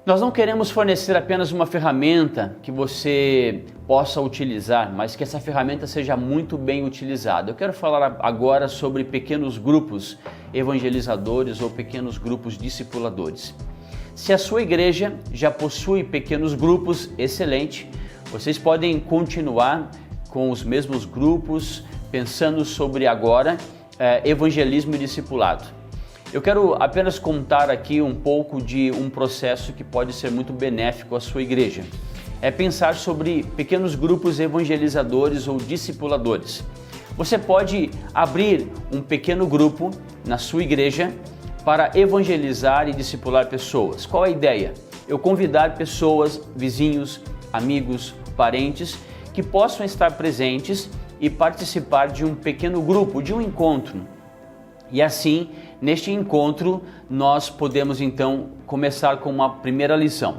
Nós não queremos fornecer apenas uma ferramenta que você possa utilizar, mas que essa ferramenta seja muito bem utilizada. Eu quero falar agora sobre pequenos grupos evangelizadores ou pequenos grupos discipuladores. Se a sua igreja já possui pequenos grupos, excelente. Vocês podem continuar com os mesmos grupos, pensando sobre agora evangelismo e discipulado. Eu quero apenas contar aqui um pouco de um processo que pode ser muito benéfico à sua igreja. É pensar sobre pequenos grupos evangelizadores ou discipuladores. Você pode abrir um pequeno grupo na sua igreja para evangelizar e discipular pessoas. Qual a ideia? Eu convidar pessoas, vizinhos, amigos, parentes que possam estar presentes e participar de um pequeno grupo, de um encontro. E assim, neste encontro, nós podemos então começar com uma primeira lição.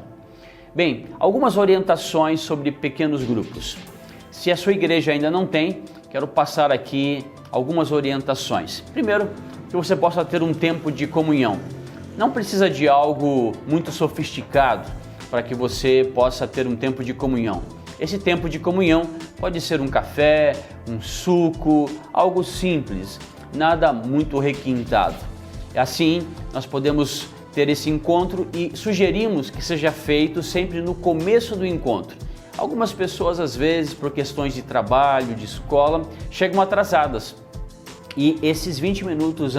Bem, algumas orientações sobre pequenos grupos. Se a sua igreja ainda não tem, quero passar aqui algumas orientações. Primeiro, que você possa ter um tempo de comunhão. Não precisa de algo muito sofisticado para que você possa ter um tempo de comunhão. Esse tempo de comunhão pode ser um café, um suco, algo simples, nada muito requintado. Assim, nós podemos ter esse encontro e sugerimos que seja feito sempre no começo do encontro. Algumas pessoas, às vezes, por questões de trabalho, de escola, chegam atrasadas. E esses 20 minutos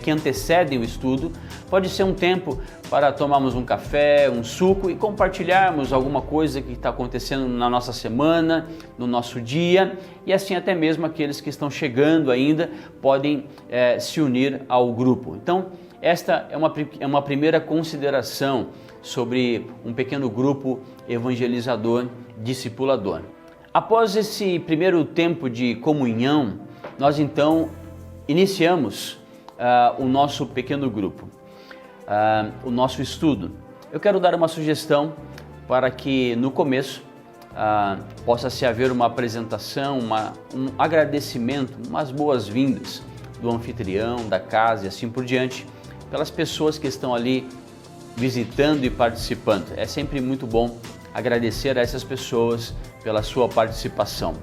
que antecedem o estudo pode ser um tempo para tomarmos um café, um suco e compartilharmos alguma coisa que está acontecendo na nossa semana, no nosso dia, e assim até mesmo aqueles que estão chegando ainda podem se unir ao grupo. Então, esta é uma primeira consideração sobre um pequeno grupo evangelizador, discipulador. Após esse primeiro tempo de comunhão, nós então iniciamos o nosso pequeno grupo, o nosso estudo. Eu quero dar uma sugestão para que no começo possa se haver uma apresentação, um agradecimento, umas boas-vindas do anfitrião, da casa e assim por diante, pelas pessoas que estão ali visitando e participando. É sempre muito bom agradecer a essas pessoas pela sua participação.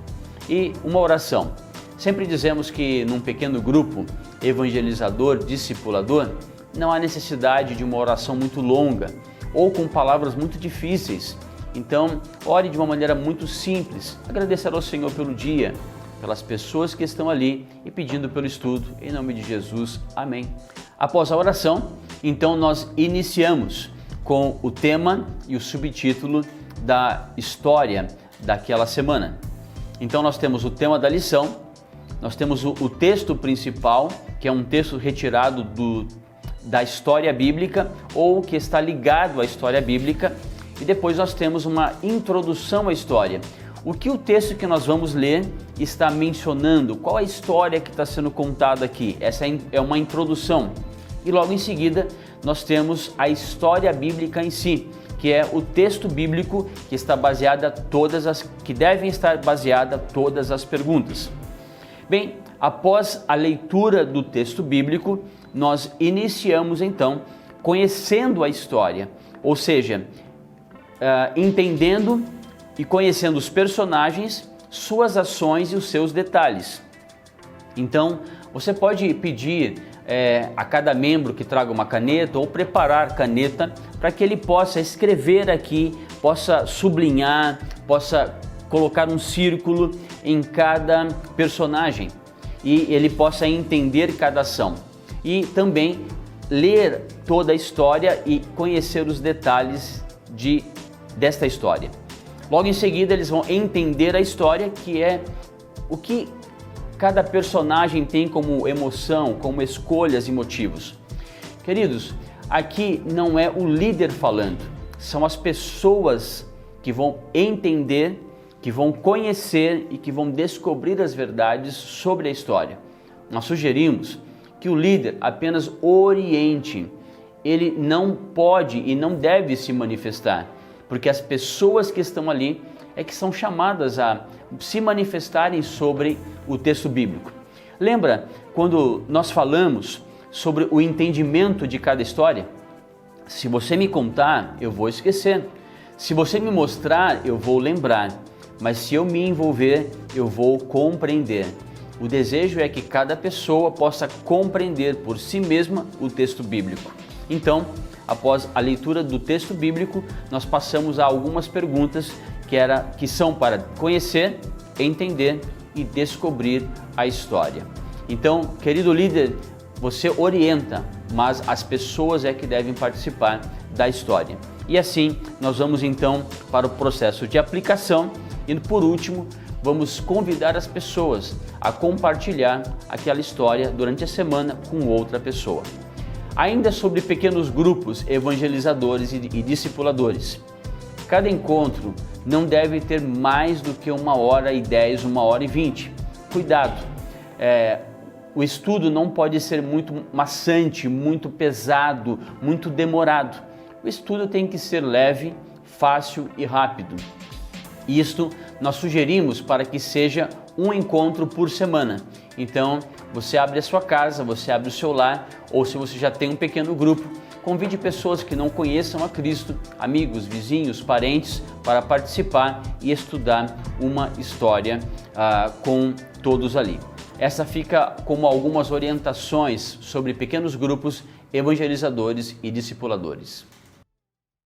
E uma oração. Sempre dizemos que num pequeno grupo evangelizador, discipulador, não há necessidade de uma oração muito longa ou com palavras muito difíceis. Então, ore de uma maneira muito simples, agradecer ao Senhor pelo dia, pelas pessoas que estão ali e pedindo pelo estudo. Em nome de Jesus, amém. Após a oração, então nós iniciamos com o tema e o subtítulo da história daquela semana. Então nós temos o tema da lição. Nós temos o texto principal, que é um texto retirado da história bíblica ou que está ligado à história bíblica, e depois nós temos uma introdução à história. O que o texto que nós vamos ler está mencionando? Qual a história que está sendo contada aqui? Essa é uma introdução. E logo em seguida nós temos a história bíblica em si, que é o texto bíblico que está baseada que devem estar baseada todas as perguntas. Bem, após a leitura do texto bíblico, nós iniciamos então conhecendo a história, ou seja, entendendo e conhecendo os personagens, suas ações e os seus detalhes. Então, você pode pedir a cada membro que traga uma caneta ou preparar caneta para que ele possa escrever aqui, possa sublinhar, possa colocar um círculo em cada personagem e ele possa entender cada ação e também ler toda a história e conhecer os detalhes desta história. Logo em seguida eles vão entender a história, que é o que cada personagem tem como emoção, como escolhas e motivos. Queridos, aqui não é o líder falando, são as pessoas que vão entender, que vão conhecer e que vão descobrir as verdades sobre a história. Nós sugerimos que o líder apenas oriente, ele não pode e não deve se manifestar, porque as pessoas que estão ali é que são chamadas a se manifestarem sobre o texto bíblico. Lembra quando nós falamos sobre o entendimento de cada história? Se você me contar, eu vou esquecer. Se você me mostrar, eu vou lembrar. Mas se eu me envolver, eu vou compreender. O desejo é que cada pessoa possa compreender por si mesma o texto bíblico. Então, após a leitura do texto bíblico, nós passamos a algumas perguntas que são para conhecer, entender e descobrir a história. Então, querido líder, você orienta, mas as pessoas é que devem participar da história. E assim, nós vamos então para o processo de aplicação e, por último, vamos convidar as pessoas a compartilhar aquela história durante a semana com outra pessoa. Ainda sobre pequenos grupos evangelizadores e discipuladores. Cada encontro não deve ter mais do que 1h10, 1h20. Cuidado! O estudo não pode ser muito maçante, muito pesado, muito demorado. O estudo tem que ser leve, fácil e rápido. Isto nós sugerimos para que seja um encontro por semana. Então, você abre a sua casa, você abre o seu lar, ou se você já tem um pequeno grupo, convide pessoas que não conheçam a Cristo, amigos, vizinhos, parentes, para participar e estudar uma história com todos ali. Essa fica como algumas orientações sobre pequenos grupos evangelizadores e discipuladores.